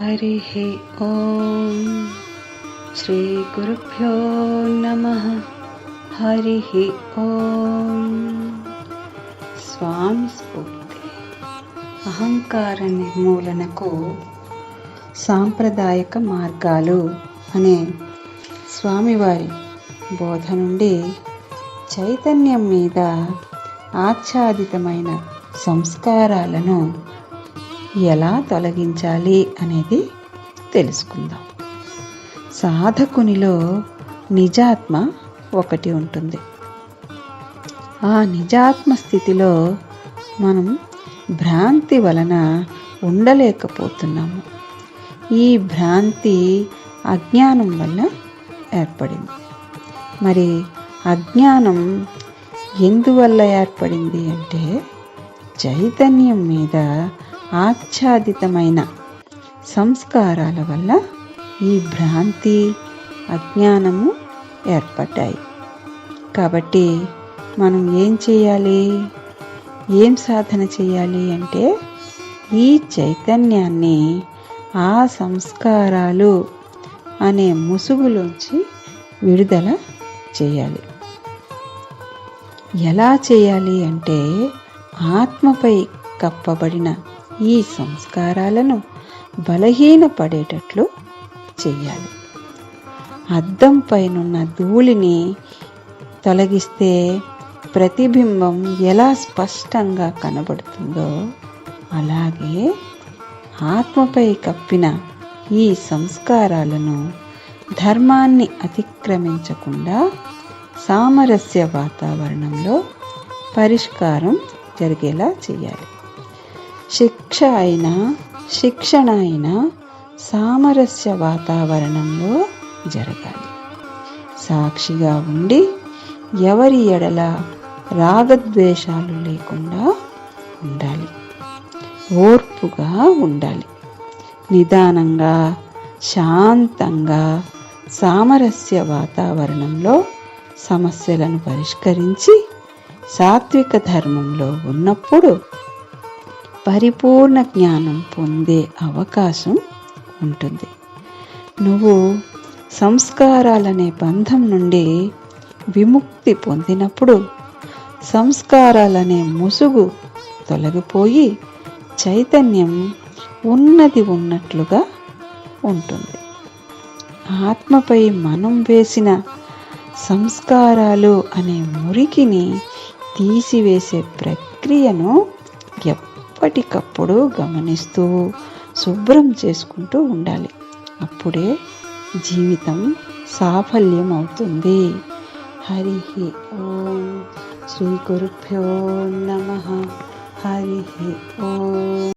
हरिः ओम श्री गुरुभ्यो नमः। हरिः ओम స్వామి స్ఫూర్తి. అహంకార నిర్మూలనకు సాంప్రదాయక మార్గాలు అనే స్వామివారి బోధ నుండి చైతన్యం మీద ఆచ్ఛాదితమైన సంస్కారాలను ఎలా తొలగించాలి అనేది తెలుసుకుందాం. సాధకునిలో నిజాత్మ ఒకటి ఉంటుంది. ఆ నిజాత్మ స్థితిలో మనం భ్రాంతి వలన ఉండలేకపోతున్నాము. ఈ భ్రాంతి అజ్ఞానం వల్ల ఏర్పడింది. మరి అజ్ఞానం ఎందువల్ల ఏర్పడింది అంటే చైతన్యం మీద ఆచ్ఛాదితమైన సంస్కారాల వల్ల ఈ భ్రాంతి అజ్ఞానము ఏర్పడ్డాయి. కాబట్టి మనం ఏం చేయాలి, ఏం సాధన చేయాలి అంటే ఈ చైతన్యాన్ని ఆ సంస్కారాలు అనే ముసుగులోంచి విడుదల చేయాలి. ఎలా చేయాలి అంటే ఆత్మపై కప్పబడిన ఈ సంస్కారాలను బలహీనపడేటట్లు చేయాలి. అద్దం పైనున్న ధూళిని తొలగిస్తే ప్రతిబింబం ఎలా స్పష్టంగా కనబడుతుందో అలాగే ఆత్మపై కప్పిన ఈ సంస్కారాలను ధర్మాన్ని అతిక్రమించకుండా సామరస్య వాతావరణంలో పరిష్కారం జరిగేలా చేయాలి. శిక్షణ అయినా సామరస్య వాతావరణంలో జరగాలి. సాక్షిగా ఉండి ఎవరి ఎడల రాగద్వేషాలు లేకుండా ఉండాలి. ఓర్పుగా ఉండాలి. నిదానంగా శాంతంగా సామరస్య వాతావరణంలో సమస్యలను పరిష్కరించి సాత్విక ధర్మంలో ఉన్నప్పుడు పరిపూర్ణ జ్ఞానం పొందే అవకాశం ఉంటుంది. నువ్వు సంస్కారాలనే బంధం నుండి విముక్తి పొందినప్పుడు సంస్కారాలనే ముసుగు తొలగిపోయి చైతన్యం ఉన్నది ఉన్నట్లుగా ఉంటుంది. ఆత్మపై మనం వేసిన సంస్కారాలు అనే మురికిని తీసివేసే ప్రక్రియను ఎప్పటికప్పుడు గమనిస్తూ శుభ్రం చేసుకుంటూ ఉండాలి. అప్పుడే జీవితం సాఫల్యం అవుతుంది. హరిః ఓం శ్రీ గురుభ్యో నమః. హరిః ఓం.